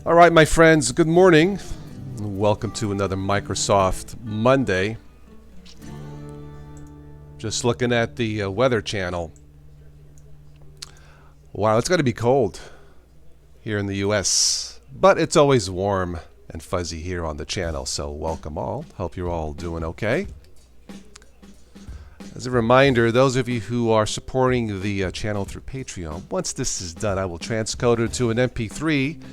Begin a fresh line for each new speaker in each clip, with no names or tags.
All right, my friends, good morning. Welcome to another Microsoft Monday. Just looking at the Weather Channel. Wow, it's going to be cold here in the U.S., but it's always warm and fuzzy here on the channel, so welcome all. Hope you're all doing okay. As a reminder, those of you who are supporting the channel through Patreon, once this is done, I will transcode it to an MP3,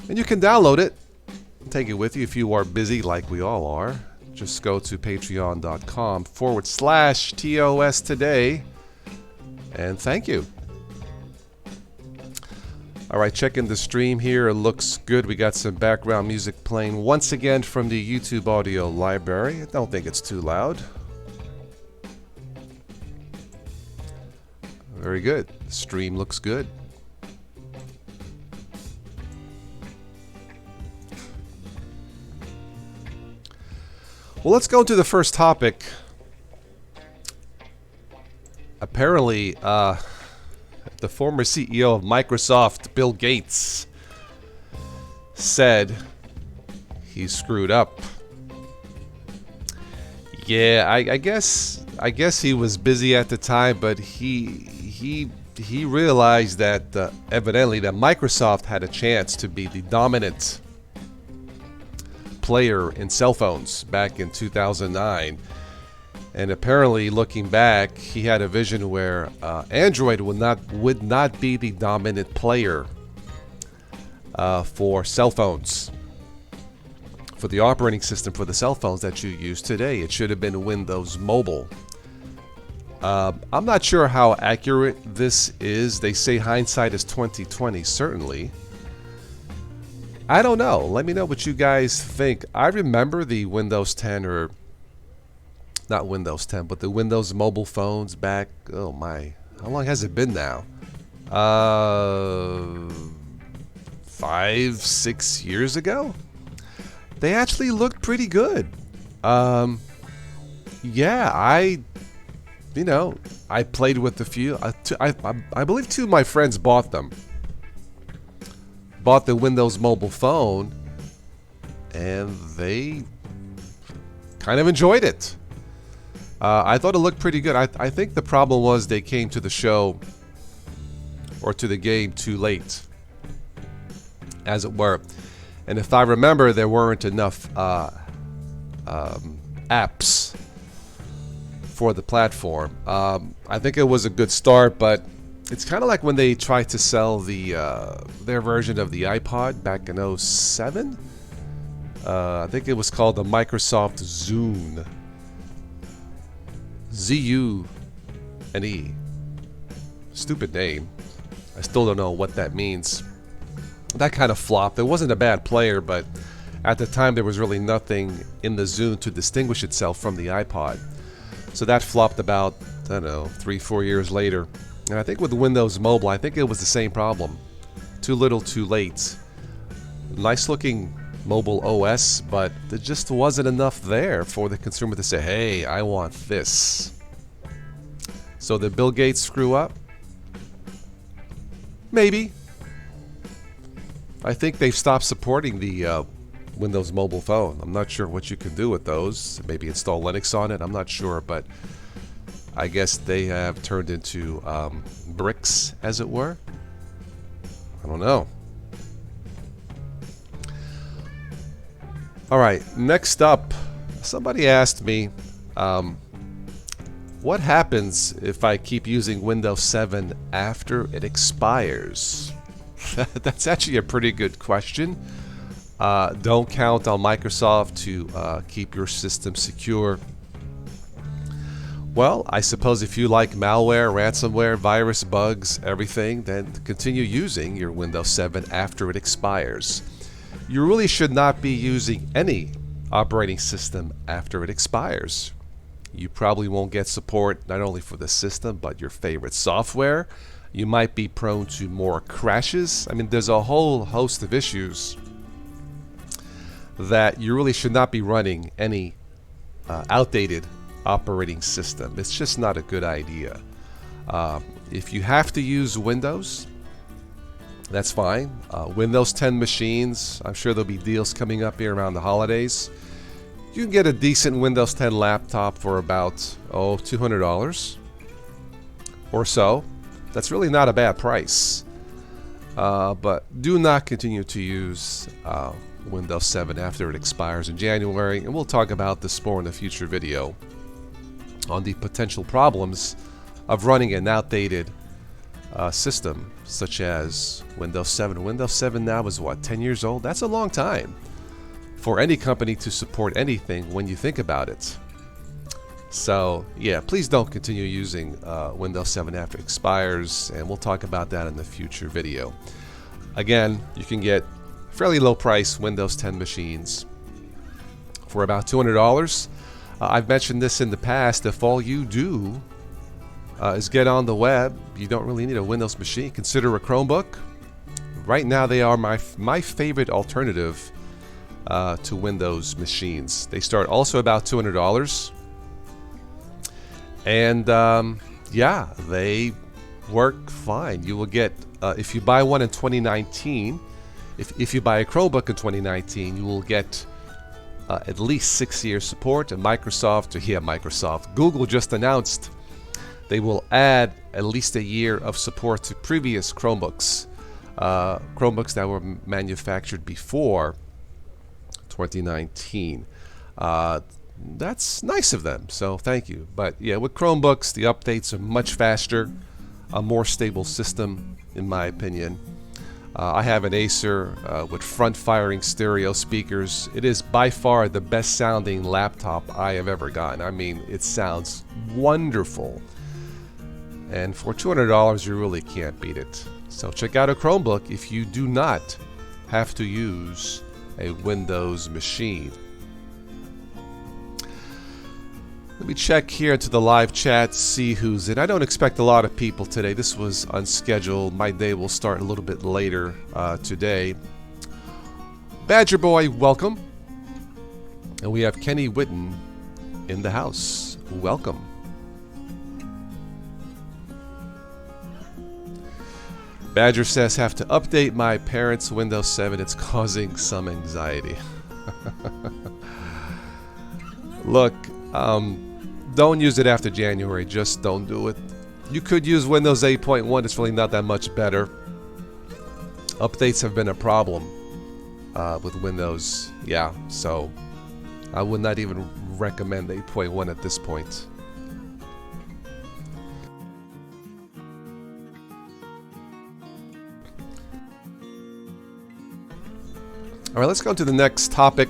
and you can download it and take it with you if you are busy like we all are. Just go to patreon.com/TOS today, and thank you. All right, checking the stream here. It looks good. We got some background music playing once again from the YouTube audio library. I don't think it's too loud. Very good. The stream looks good. Well, let's go to the first topic. Apparently, the former CEO of Microsoft, Bill Gates, said he screwed up. Yeah, I guess he was busy at the time, but he realized that evidently that Microsoft had a chance to be the dominant player in cell phones back in 2009, and apparently looking back he had a vision where Android would not be the dominant player for cell phones, for the operating system for the cell phones that you use today. It should have been Windows Mobile. I'm not sure how accurate this is. They say hindsight is 20/20, certainly. I don't know. Let me know what you guys think. I remember the Windows 10, or not Windows 10, but the Windows mobile phones back, oh my, how long has it been now? 5-6 years ago? They actually looked pretty good. Yeah, I played with a few. I believe two of my friends bought them. Bought the Windows mobile phone, and they kind of enjoyed it. I thought it looked pretty good. I think the problem was they came to the show or to the game too late, as it were. And if I remember, there weren't enough apps for the platform. I think it was a good start, but it's kind of like when they tried to sell their version of the iPod back in 2007. I think it was called the Microsoft Zune. Z-U-N-E. Stupid name. I still don't know what that means. That kind of flopped. It wasn't a bad player, but at the time there was really nothing in the Zune to distinguish itself from the iPod. So that flopped about, I don't know, 3-4 years later. And I think with Windows Mobile, I think it was the same problem. Too little, too late. Nice looking mobile OS, but there just wasn't enough there for the consumer to say, hey, I want this. So did Bill Gates screw up? Maybe. I think they've stopped supporting the Windows Mobile phone. I'm not sure what you can do with those. Maybe install Linux on it. I'm not sure, but I guess they have turned into bricks, as it were. I don't know. All right, next up, somebody asked me, what happens if I keep using Windows 7 after it expires? That's actually a pretty good question. Don't count on Microsoft to keep your system secure. Well, I suppose if you like malware, ransomware, virus, bugs, everything, then continue using your Windows 7 after it expires. You really should not be using any operating system after it expires. You probably won't get support not only for the system, but your favorite software. You might be prone to more crashes. I mean, there's a whole host of issues that you really should not be running any outdated operating system. It's just not a good idea. If you have to use Windows, That's fine. Windows 10 machines, I'm sure there'll be deals coming up here around the holidays. You can get a decent Windows 10 laptop for about, $200 or so. That's really not a bad price. But do not continue to use Windows 7 after it expires in January, and we'll talk about this more in a future video on the potential problems of running an outdated system such as Windows 7. Windows 7 now is what, 10 years old? That's a long time for any company to support anything when you think about it. So yeah, please don't continue using Windows 7 after it expires, and we'll talk about that in the future video. Again, you can get fairly low price Windows 10 machines for about $200. I've mentioned this in the past. If all you do is get on the web, you don't really need a Windows machine. Consider a Chromebook. Right now they are my favorite alternative to Windows machines. They start also about $200. And yeah, they work fine. You will get, if you buy one in 2019, if you buy a Chromebook in 2019, you will get at least 6 years support. And Google just announced they will add at least a year of support to previous Chromebooks, Chromebooks that were manufactured before 2019. That's nice of them, so thank you. But yeah, with Chromebooks, the updates are much faster, a more stable system, in my opinion. I have an Acer with front-firing stereo speakers. It is by far the best-sounding laptop I have ever gotten. I mean, it sounds wonderful. And for $200, you really can't beat it. So check out a Chromebook if you do not have to use a Windows machine. Let me check here into the live chat, see who's in. I don't expect a lot of people today. This was unscheduled. My day will start a little bit later today. Badger Boy, welcome. And we have Kenny Witten in the house. Welcome. Badger says, have to update my parents' Windows 7. It's causing some anxiety. Look, don't use it after January. Just don't do it. You could use Windows 8.1. It's really not that much better. Updates have been a problem with Windows. Yeah, so I would not even recommend 8.1 at this point. All right, let's go to the next topic.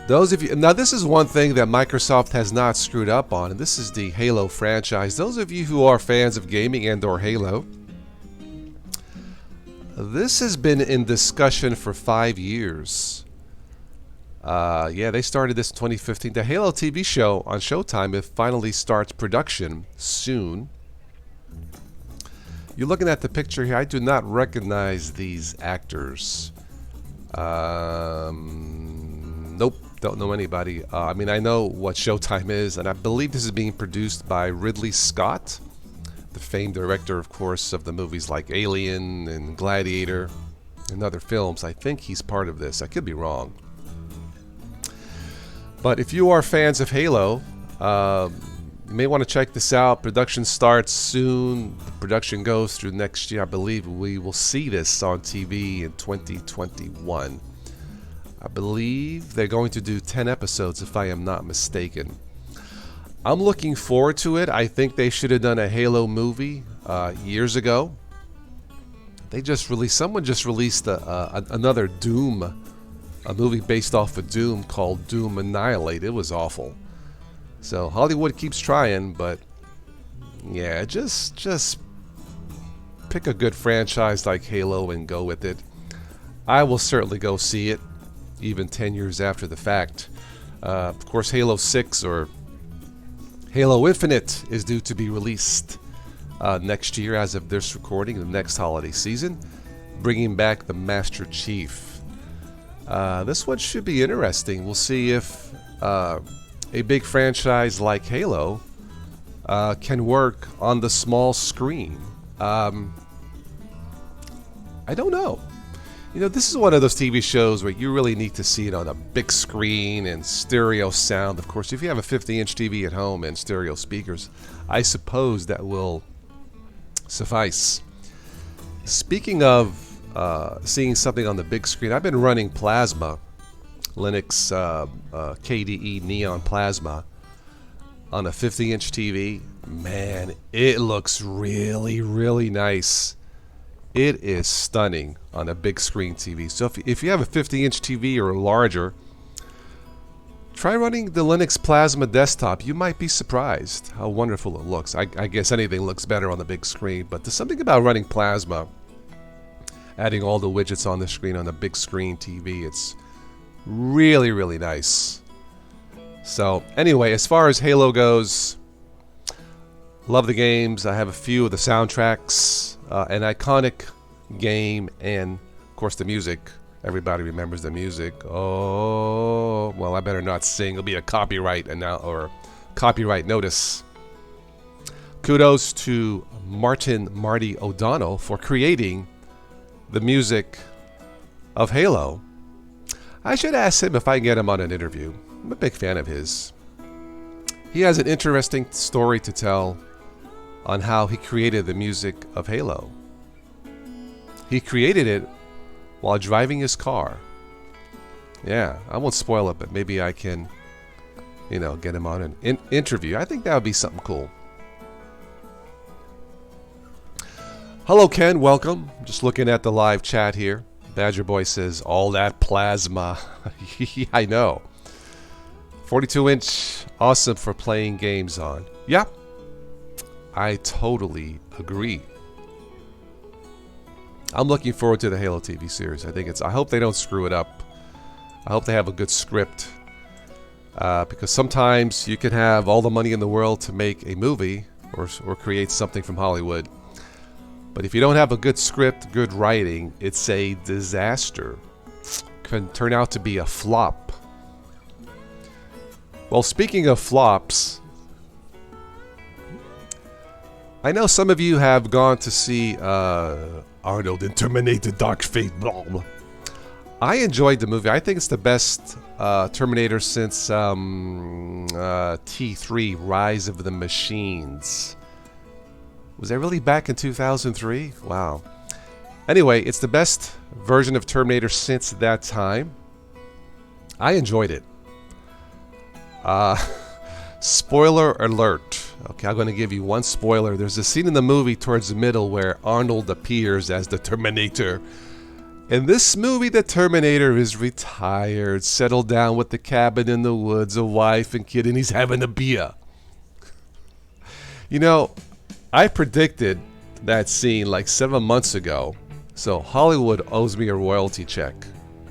Those of you, now this is one thing that Microsoft has not screwed up on, and this is the Halo franchise. Those of you who are fans of gaming and/or Halo, this has been in discussion for 5 years. Yeah, they started this in 2015. The Halo TV show on Showtime, it finally starts production soon. You're looking at the picture here. I do not recognize these actors. Nope, don't know anybody. I mean, I know what Showtime is, and I believe this is being produced by Ridley Scott, the famed director, of course, of the movies like Alien and Gladiator and other films. I think he's part of this. I could be wrong. But if you are fans of Halo, you may want to check this out. Production starts soon. The production goes through next year. I believe we will see this on TV in 2021. I believe they're going to do 10 episodes, if I am not mistaken. I'm looking forward to it. I think they should have done a Halo movie years ago. They just released, someone just released another Doom, a movie based off of Doom called Doom Annihilate. It was awful. So Hollywood keeps trying, but yeah, just pick a good franchise like Halo and go with it. I will certainly go see it, even 10 years after the fact. Of course, Halo 6 or Halo Infinite is due to be released next year as of this recording, the next holiday season, bringing back the Master Chief. This one should be interesting. We'll see if a big franchise like Halo can work on the small screen? I don't know. You know, this is one of those TV shows where you really need to see it on a big screen and stereo sound. Of course, if you have a 50-inch TV at home and stereo speakers, I suppose that will suffice. Speaking of seeing something on the big screen, I've been running Plasma, Linux KDE Neon Plasma, on a 50-inch TV. Man, it looks really, really nice. It is stunning on a big screen TV. So if you have a 50-inch TV or larger, try running the Linux Plasma desktop. You might be surprised how wonderful it looks. I guess anything looks better on the big screen, but there's something about running Plasma, adding all the widgets on the screen on a big screen TV. It's really, really nice. So anyway, as far as Halo goes, love the games. I have a few of the soundtracks, an iconic game, and of course the music. Everybody remembers the music. Oh, well, I better not sing. It'll be a copyright or copyright notice. Kudos to Marty O'Donnell for creating the music of Halo. I should ask him if I can get him on an interview. I'm a big fan of his. He has an interesting story to tell on how he created the music of Halo. He created it while driving his car. Yeah, I won't spoil it, but maybe I can, get him on an interview. I think that would be something cool. Hello, Ken. Welcome. Just looking at the live chat here. Badger Boy says, all that plasma. I know. 42-inch, awesome for playing games on. Yeah, I totally agree. I'm looking forward to the Halo TV series. I hope they don't screw it up. I hope they have a good script. Because sometimes you can have all the money in the world to make a movie or create something from Hollywood. But if you don't have a good script, good writing, it's a disaster. Can turn out to be a flop. Well, speaking of flops, I know some of you have gone to see Arnold in Terminator Dark Fate. Blah, blah. I enjoyed the movie. I think it's the best Terminator since T3, Rise of the Machines. Was that really back in 2003? Wow. Anyway, it's the best version of Terminator since that time. I enjoyed it. Spoiler alert. Okay, I'm going to give you one spoiler. There's a scene in the movie towards the middle where Arnold appears as the Terminator. In this movie, the Terminator is retired, settled down with the cabin in the woods, a wife and kid, and he's having a beer. I predicted that scene like 7 months ago, so Hollywood owes me a royalty check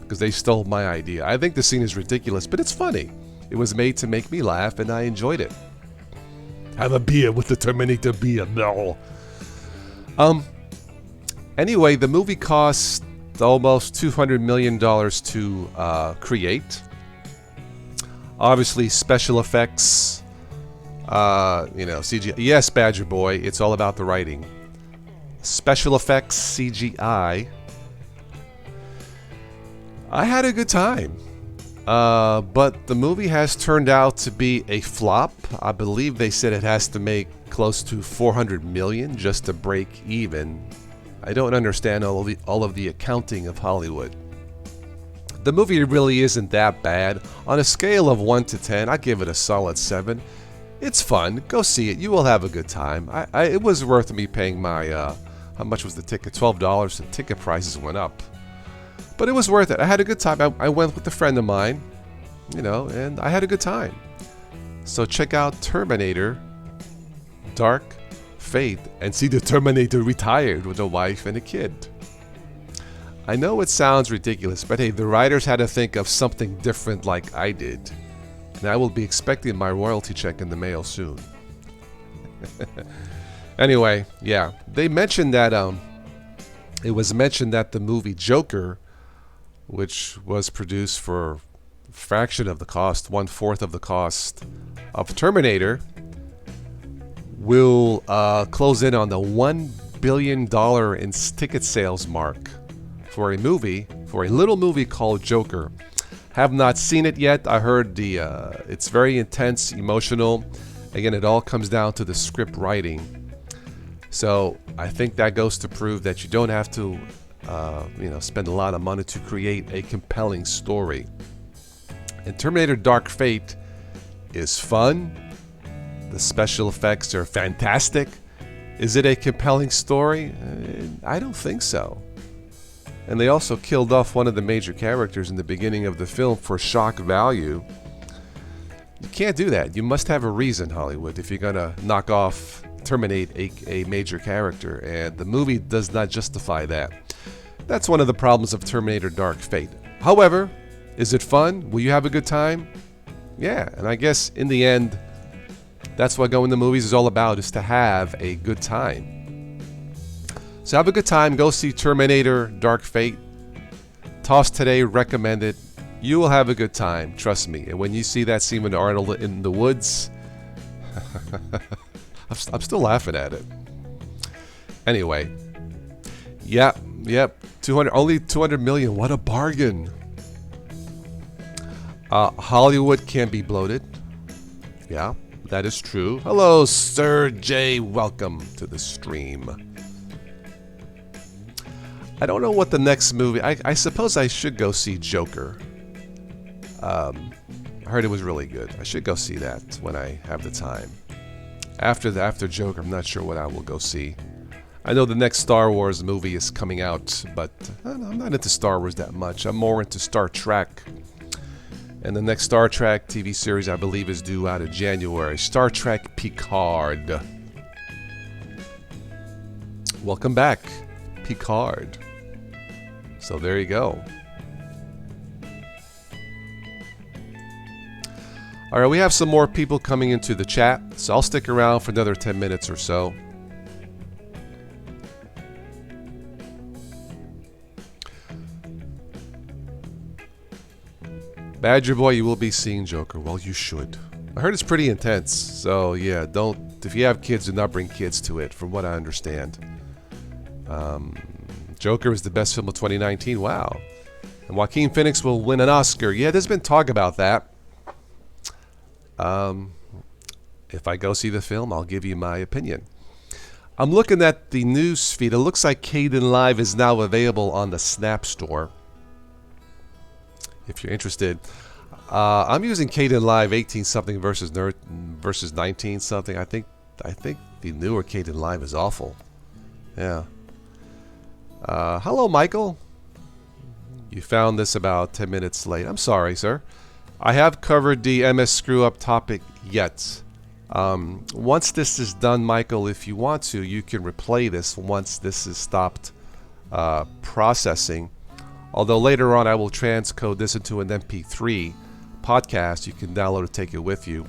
because they stole my idea. I think the scene is ridiculous, but it's funny. It was made to make me laugh, and I enjoyed it. Have a beer with the Terminator beer. No. Anyway, the movie cost almost $200 million to create. Obviously, special effects, CGI. Yes, Badger Boy, it's all about the writing. Special effects, CGI. I had a good time. But the movie has turned out to be a flop. I believe they said it has to make close to $400 million just to break even. I don't understand all of the accounting of Hollywood. The movie really isn't that bad. On a scale of 1 to 10, I'd give it a solid 7. It's fun. Go see it. You will have a good time. It was worth me paying my, how much was the ticket? $12. The ticket prices went up. But it was worth it. I had a good time. I went with a friend of mine, and I had a good time. So check out Terminator Dark Fate and see the Terminator retired with a wife and a kid. I know it sounds ridiculous, but hey, the writers had to think of something different like I did. And I will be expecting my royalty check in the mail soon. Anyway, yeah. They mentioned that, it was mentioned that the movie Joker, which was produced for a fraction of the cost, 1/4 of the cost of Terminator, will close in on the $1 billion in ticket sales mark for a little movie called Joker. Have not seen it yet. I heard it's very intense, emotional. Again, it all comes down to the script writing. So I think that goes to prove that you don't have to, spend a lot of money to create a compelling story. And Terminator Dark Fate is fun. The special effects are fantastic. Is it a compelling story? I don't think so. And they also killed off one of the major characters in the beginning of the film for shock value. You can't do that. You must have a reason, Hollywood, if you're going to terminate a major character. And the movie does not justify that. That's one of the problems of Terminator Dark Fate. However, is it fun? Will you have a good time? Yeah, and I guess in the end, that's what going to movies is all about, is to have a good time. So have a good time. Go see Terminator Dark Fate. Toss today, recommended. You will have a good time, trust me. And when you see that scene with Arnold in the woods, I'm still laughing at it. Anyway, yep, 200, only 200 million. What a bargain. Hollywood can be bloated. Yeah, that is true. Hello, Sir J. Welcome to the stream. I don't know what the next movie... I suppose I should go see Joker. I heard it was really good. I should go see that when I have the time. After Joker, I'm not sure what I will go see. I know the next Star Wars movie is coming out, but I'm not into Star Wars that much. I'm more into Star Trek. And the next Star Trek TV series, I believe, is due out in January. Star Trek Picard. Welcome back, Picard. So there you go. All right, we have some more people coming into the chat, so I'll stick around for another 10 minutes or so. Badger Boy, you will be seeing Joker. Well, you should. I heard it's pretty intense, so yeah, if you have kids, do not bring kids to it, from what I understand. Joker is the best film of 2019. Wow. And Joaquin Phoenix will win an Oscar. Yeah, there's been talk about that. If I go see the film, I'll give you my opinion. I'm looking at the news feed. It looks like Caden Live is now available on the Snap Store. If you're interested. I'm using Caden Live 18-something versus 19-something. I think the newer Caden Live is awful. Yeah. Hello, Michael. You found this about 10 minutes late. I'm sorry, sir. I have covered the MS screw-up topic yet. Once this is done, Michael, if you want to, you can replay this once this is stopped processing. Although later on I will transcode this into an MP3 podcast. You can download it, take it with you.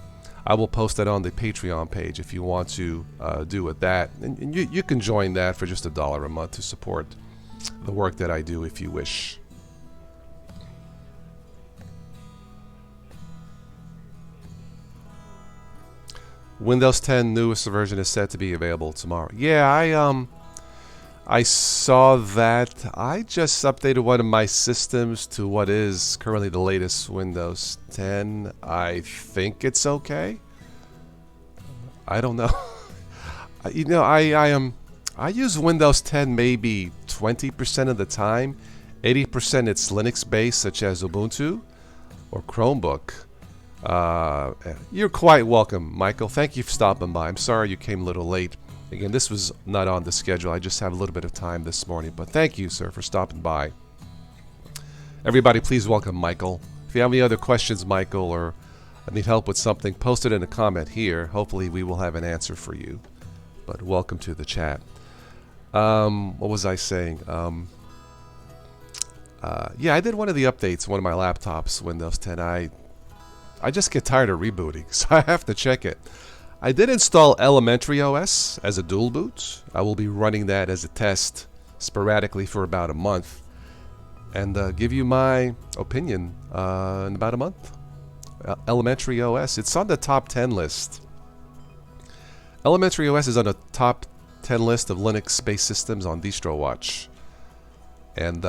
I will post that on the Patreon page if you want to do with that. And you can join that for just $1 a month to support the work that I do if you wish. Windows 10 newest version is set to be available tomorrow. Yeah, I saw that. I just updated one of my systems to what is currently the latest Windows 10. I think it's okay. I don't know. You know, I use Windows 10 maybe 20% of the time. 80% it's Linux based, such as Ubuntu or Chromebook. You're quite welcome, Michael. Thank you for stopping by. I'm sorry you came a little late. Again, this was not on the schedule. I just have a little bit of time this morning. But thank you, sir, for stopping by. Everybody, please welcome Michael. If you have any other questions, Michael, or need help with something, post it in a comment here. Hopefully we will have an answer for you. But welcome to the chat. What was I saying? Yeah, I did one of the updates, one of my laptops, Windows 10. I just get tired of rebooting, so I have to check it. I did install Elementary OS as a dual boot. I will be running that as a test sporadically for about a month and give you my opinion in about a month. Elementary OS, it's on the top 10 list. Elementary OS is on the top 10 list of Linux-based systems on DistroWatch. And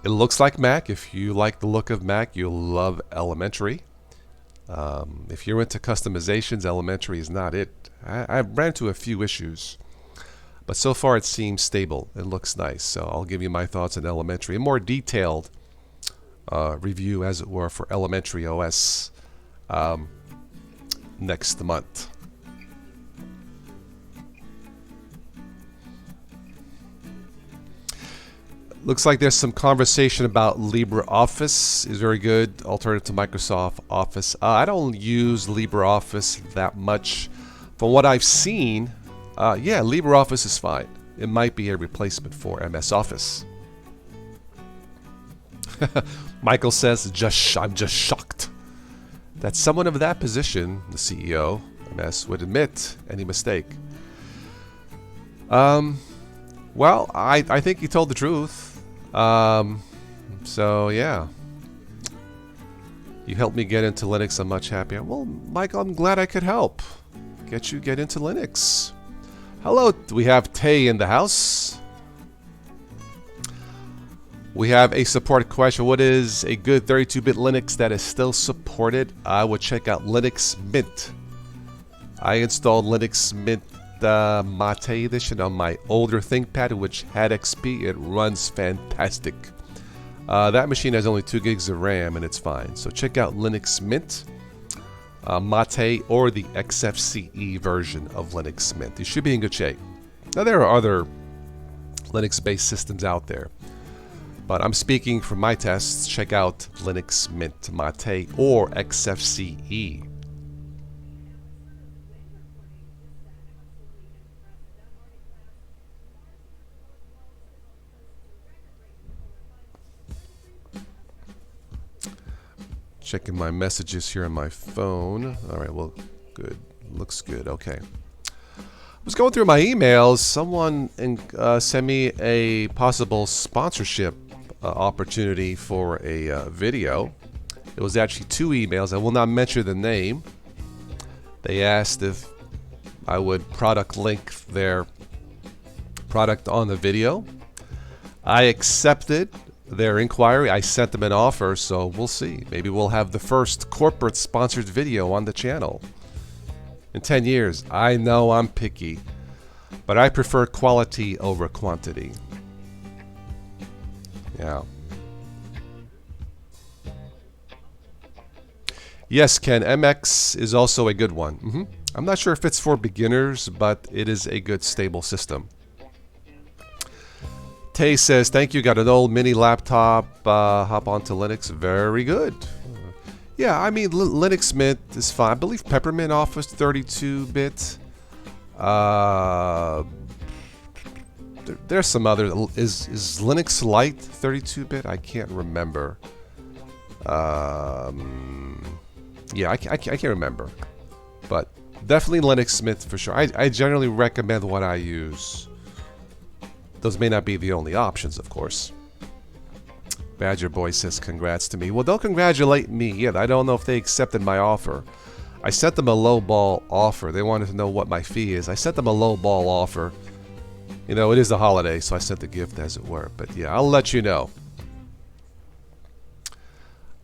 it looks like Mac. If you like the look of Mac, you'll love Elementary. If you're into customizations, Elementary is not it. I've ran into a few issues, but so far it seems stable. It looks nice. So I'll give you my thoughts on Elementary. A more detailed review, as it were, for Elementary OS next month. Looks like there's some conversation about LibreOffice is very good alternative to Microsoft Office. I don't use LibreOffice that much. From what I've seen, yeah, LibreOffice is fine. It might be a replacement for MS Office. Michael says, I'm just shocked that someone of that position, the CEO, MS, would admit any mistake. Well, I think he told the truth. So yeah, you helped me get into Linux. I'm much happier. Well, Michael, I'm glad I could help get into Linux. Hello, we have Tay in the house. We have a support question. What is a good 32-bit Linux that is still supported? I would check out Linux Mint. I installed Linux Mint Mate edition on my older ThinkPad, which had XP. It runs fantastic. That machine has only 2 gigs of RAM and it's fine. So check out Linux Mint, Mate, or the XFCE version of Linux Mint. You should be in good shape. Now there are other Linux-based systems out there, but I'm speaking from my tests. Check out Linux Mint, Mate, or XFCE. Checking my messages here on my phone. All right, well, good. Looks good. Okay. I was going through my emails. Someone sent me a possible sponsorship opportunity for a video. It was actually 2 emails. I will not mention the name. They asked if I would product link their product on the video. I accepted their inquiry. I sent them an offer, so we'll see. Maybe we'll have the first corporate sponsored video on the channel in 10 years. I know I'm picky, but I prefer quality over quantity. Yeah. Yes, Ken, MX is also a good one. I'm not sure if it's for beginners, but it is a good stable system. Tay says, thank you, got an old mini laptop, hop onto Linux. Very good. Yeah, I mean, Linux Mint is fine. I believe Peppermint offers 32-bit. There's some other. Is Linux Lite 32-bit? I can't remember. Yeah, I can't remember. But definitely Linux Mint for sure. I generally recommend what I use. Those may not be the only options, of course. Badger Boy says congrats to me. Well, don't congratulate me yet. I don't know if they accepted my offer. I sent them a low-ball offer. They wanted to know what my fee is. I sent them a low-ball offer. You know, it is the holiday, so I sent the gift, as it were. But yeah, I'll let you know.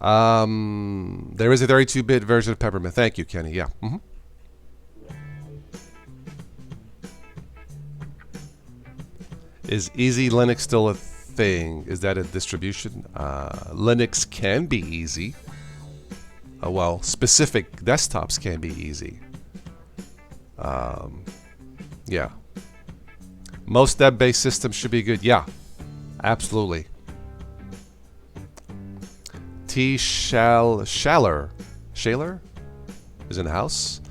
There is a 32-bit version of Peppermint. Thank you, Kenny. Yeah. Is Easy Linux still a thing? Is that a distribution? Linux can be easy. Well, specific desktops can be easy. Yeah. Most web-based systems should be good. Yeah, absolutely. T. Shaler is in the house.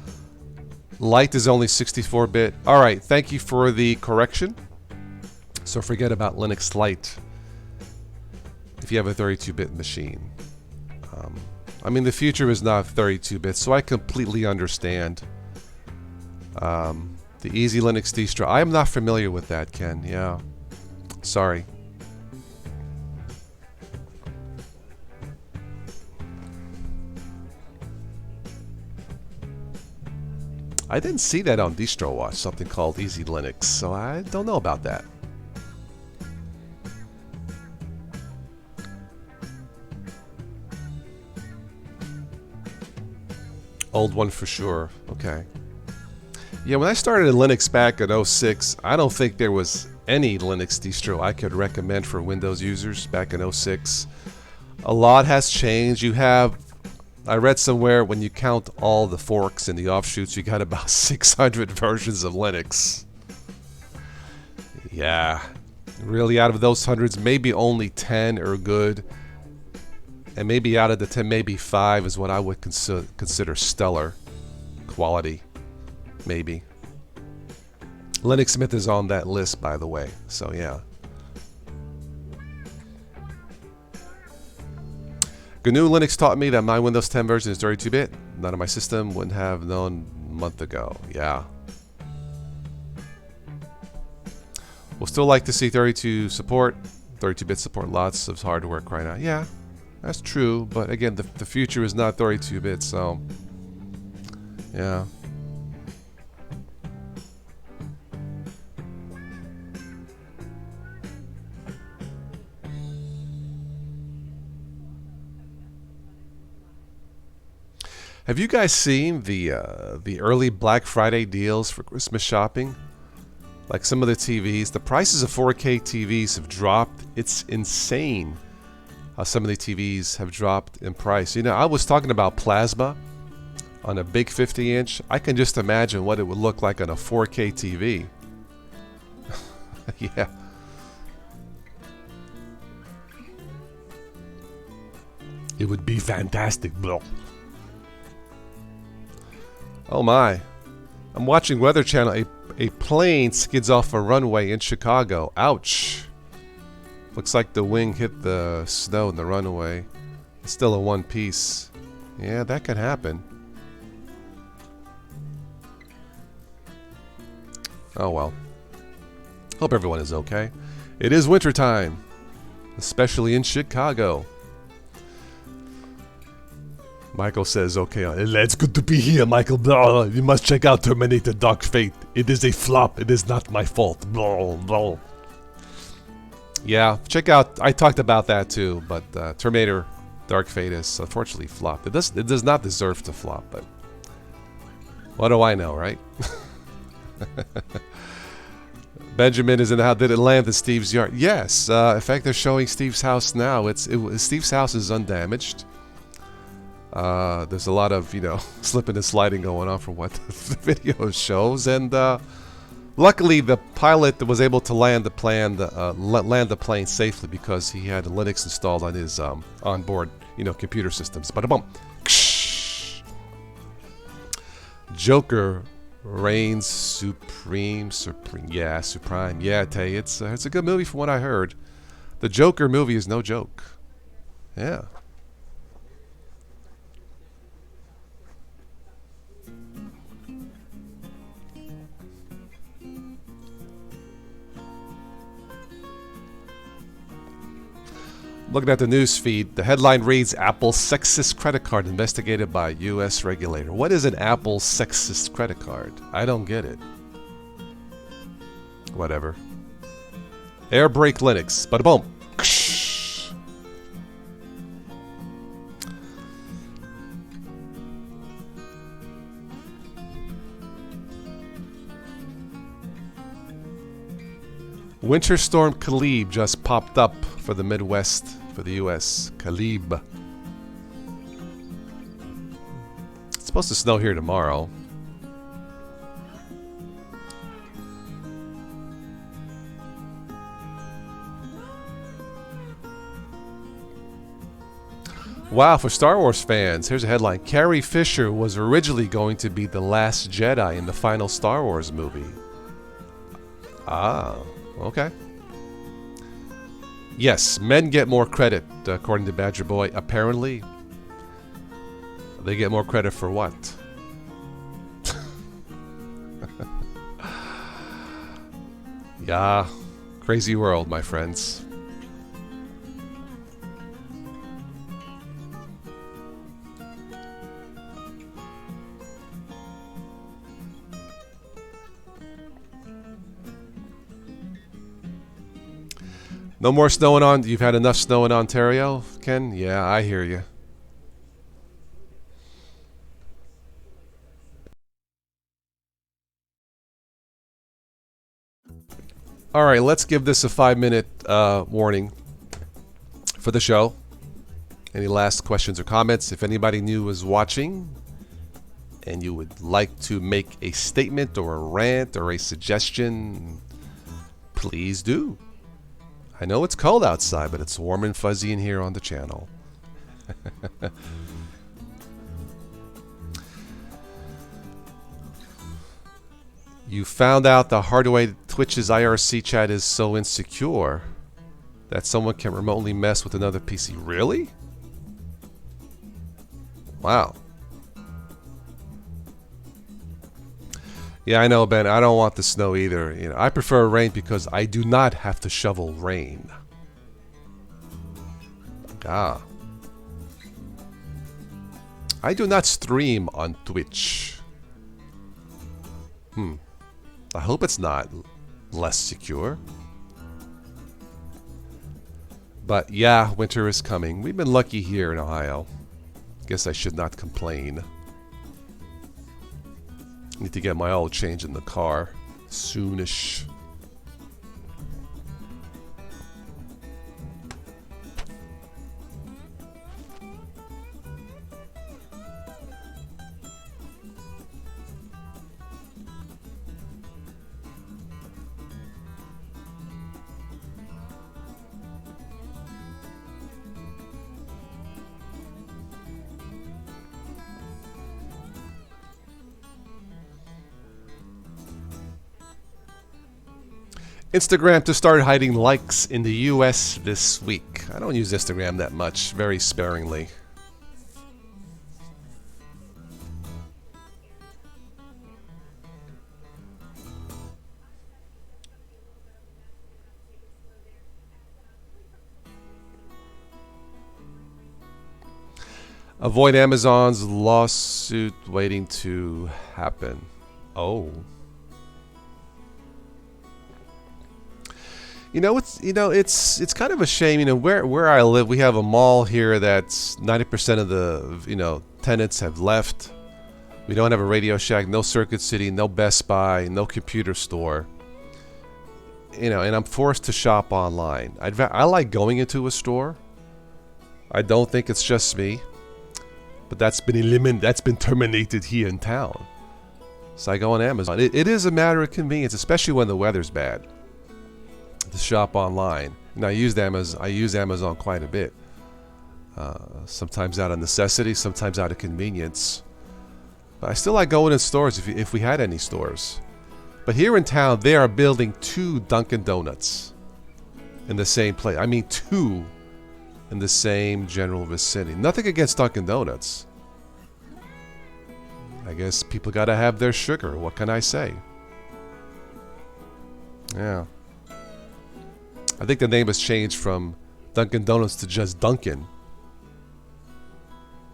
Light is only 64-bit. All right, thank you for the correction. So forget about Linux Lite if you have a 32-bit machine. I mean, the future is not 32-bit, so I completely understand. The Easy Linux distro. I am not familiar with that, Ken. Yeah. Sorry. I didn't see that on DistroWatch, something called Easy Linux, so I don't know about that. Old one for sure. Okay. Yeah, when I started in Linux back in 06, I don't think there was any Linux distro I could recommend for Windows users back in 06. A lot has changed. You have, I read somewhere, when you count all the forks and the offshoots, you got about 600 versions of Linux. Yeah. Really, out of those hundreds, maybe only 10 are good. And maybe out of the 10, maybe 5 is what I would consider stellar quality. Maybe. Linux Smith is on that list, by the way. So, yeah. GNU Linux taught me that my Windows 10 version is 32-bit. None of my system wouldn't have known a month ago. Yeah. We'll still like to see 32 support. 32-bit support, lots of hardware crying out. Yeah. That's true, but again, the future is not 32-bit, so yeah. Have you guys seen the early Black Friday deals for Christmas shopping? Like some of the TVs, the prices of 4K TVs have dropped. It's insane how some of the TVs have dropped in price. You know, I was talking about plasma on a big 50-inch. I can just imagine what it would look like on a 4K TV. Yeah. It would be fantastic, bro. Oh my. I'm watching Weather Channel. A plane skids off a runway in Chicago. Ouch. Looks like the wing hit the snow in the runway. It's still a one piece. Yeah, that could happen. Oh well. Hope everyone is okay. It is wintertime, especially in Chicago. Michael says, okay, it's good to be here, Michael. Blah, you must check out Terminator Dark Fate. It is a flop. It is not my fault. Blah, blah. Yeah, check out, I talked about that too, but Terminator Dark Fate is unfortunately flopped. It does not deserve to flop, but what do I know, right? Benjamin is in the house. Did it land in Steve's yard? Yes. In fact, they're showing Steve's house now. Steve's house is undamaged. There's a lot of, you know, slipping and sliding going on from what the video shows, and luckily the pilot was able to land the plane safely because he had Linux installed on his onboard, you know, computer systems. But boom, Joker reigns supreme. Yeah, supreme. Yeah, I tell you, it's a good movie from what I heard. The Joker movie is no joke. Yeah. Looking at the news feed, the headline reads, Apple sexist credit card investigated by U.S. regulator. What is an Apple sexist credit card? I don't get it. Whatever. Air brake Linux. Bada boom. Winter Storm Khalib just popped up for the Midwest, for the U.S. Khalib. It's supposed to snow here tomorrow. Wow, for Star Wars fans, here's a headline. Carrie Fisher was originally going to be the last Jedi in the final Star Wars movie. Ah. Okay. Yes, men get more credit, according to Badger Boy. Apparently, they get more credit for what? Yeah, crazy world, my friends. No more snowing on. You've had enough snow in Ontario, Ken? Yeah, I hear you. All right, let's give this a 5-minute warning for the show. Any last questions or comments? If anybody new is watching and you would like to make a statement or a rant or a suggestion, please do. I know it's cold outside, but it's warm and fuzzy in here on the channel. You found out the hard way Twitch's IRC chat is so insecure that someone can remotely mess with another PC. Really? Wow. Yeah, I know, Ben. I don't want the snow either. You know, I prefer rain because I do not have to shovel rain. Ah. I do not stream on Twitch. I hope it's not less secure. But yeah, winter is coming. We've been lucky here in Ohio. Guess I should not complain. Need to get my oil changed in the car soonish. Instagram to start hiding likes in the US this week. I don't use Instagram that much, very sparingly. Avoid Amazon's lawsuit waiting to happen. Oh. It's kind of a shame. You know, where I live, we have a mall here that's 90% of the tenants have left. We don't have a Radio Shack, no Circuit City, no Best Buy, no computer store. You know, and I'm forced to shop online. I like going into a store. I don't think it's just me, but that's been eliminated. That's been terminated here in town. So I go on Amazon. It is a matter of convenience, especially when the weather's bad, to shop online. And I use Amazon quite a bit. Sometimes out of necessity, sometimes out of convenience. But I still like going in stores if we had any stores. But here in town, they are building 2 Dunkin' Donuts in the same place. I mean, 2 in the same general vicinity. Nothing against Dunkin' Donuts. I guess people gotta have their sugar. What can I say? Yeah. I think the name has changed from Dunkin' Donuts to just Dunkin'.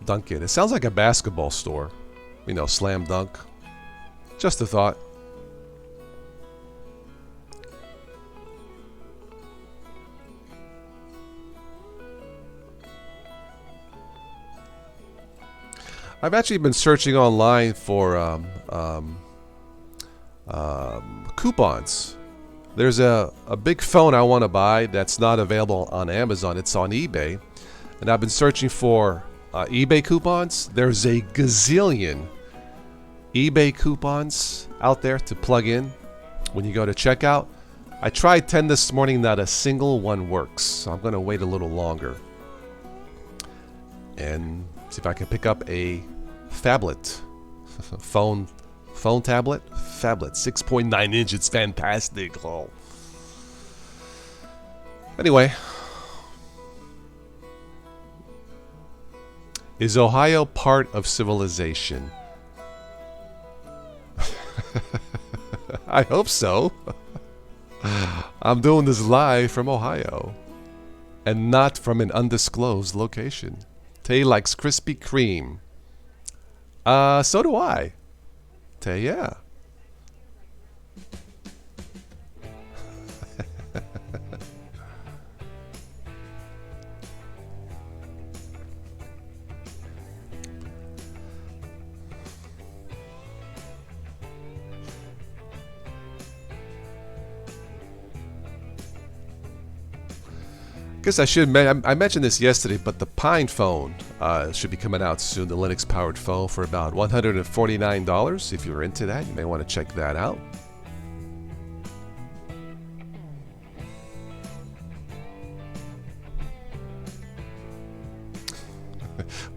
Dunkin'. It sounds like a basketball store. You know, slam dunk. Just a thought. I've actually been searching online for coupons. There's a big phone I want to buy that's not available on Amazon. It's on eBay. And I've been searching for eBay coupons. There's a gazillion eBay coupons out there to plug in when you go to checkout. I tried 10 this morning, not a single one works. So I'm going to wait a little longer and see if I can pick up a phablet. phone tablet? Phablet. 6.9 inch. It's fantastic. Oh. Anyway. Is Ohio part of civilization? I hope so. I'm doing this live from Ohio. And not from an undisclosed location. Tay likes Krispy Kreme. So do I. Tay, yeah. guess I mentioned this yesterday, but the Pine phone should be coming out soon. The Linux-powered phone for about $149. If you're into that, you may want to check that out.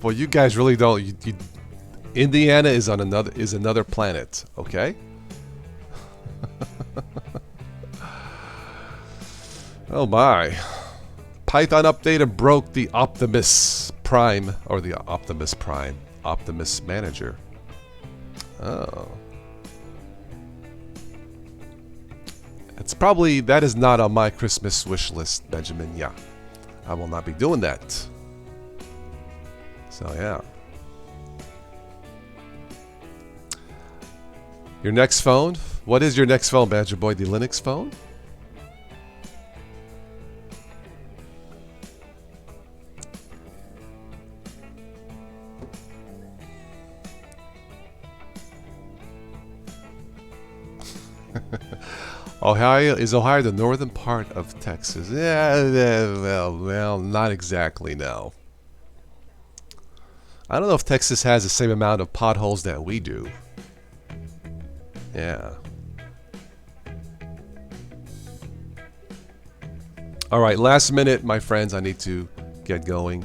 Well, you guys really don't. Indiana is on another planet. Okay. Oh my. Python update broke the Optimus Prime, or the Optimus Prime, Optimus Manager. Oh. That is not on my Christmas wish list, Benjamin. Yeah. I will not be doing that. So yeah. Your next phone? What is your next phone, Badger Boy? The Linux phone? Ohio the northern part of Texas? Yeah, well, not exactly. No. I don't know if Texas has the same amount of potholes that we do. Yeah. All right, last minute, my friends. I need to get going.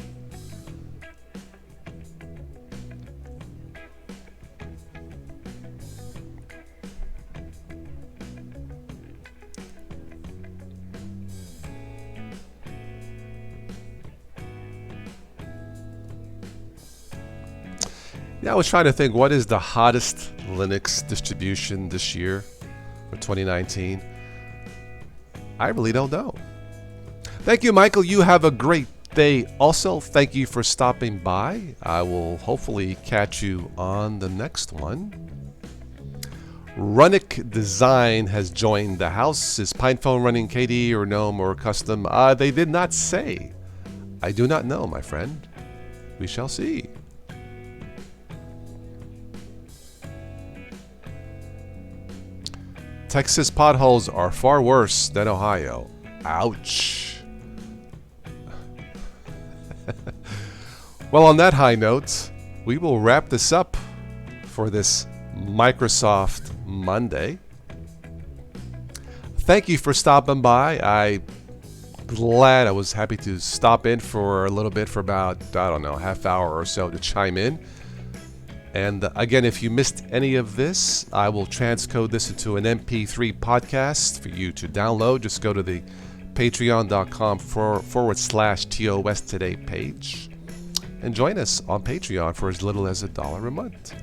Yeah, I was trying to think, what is the hottest Linux distribution this year for 2019? I really don't know. Thank you, Michael. You have a great day. Also, thank you for stopping by. I will hopefully catch you on the next one. Runic Design has joined the house. Is PinePhone running KDE or GNOME or custom? They did not say. I do not know, my friend. We shall see. Texas potholes are far worse than Ohio. Ouch. Well, on that high note, we will wrap this up for this Microsoft Monday. Thank you for stopping by. I was happy to stop in for a little bit for about, I don't know, half hour or so to chime in. And again, if you missed any of this, I will transcode this into an MP3 podcast for you to download. Just go to the patreon.com/TOS Today page and join us on Patreon for as little as $1 a month.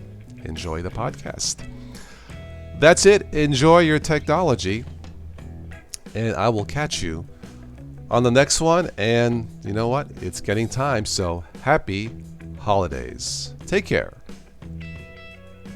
Enjoy the podcast. That's it. Enjoy your technology. And I will catch you on the next one. And you know what? It's getting time. So happy holidays. Take care.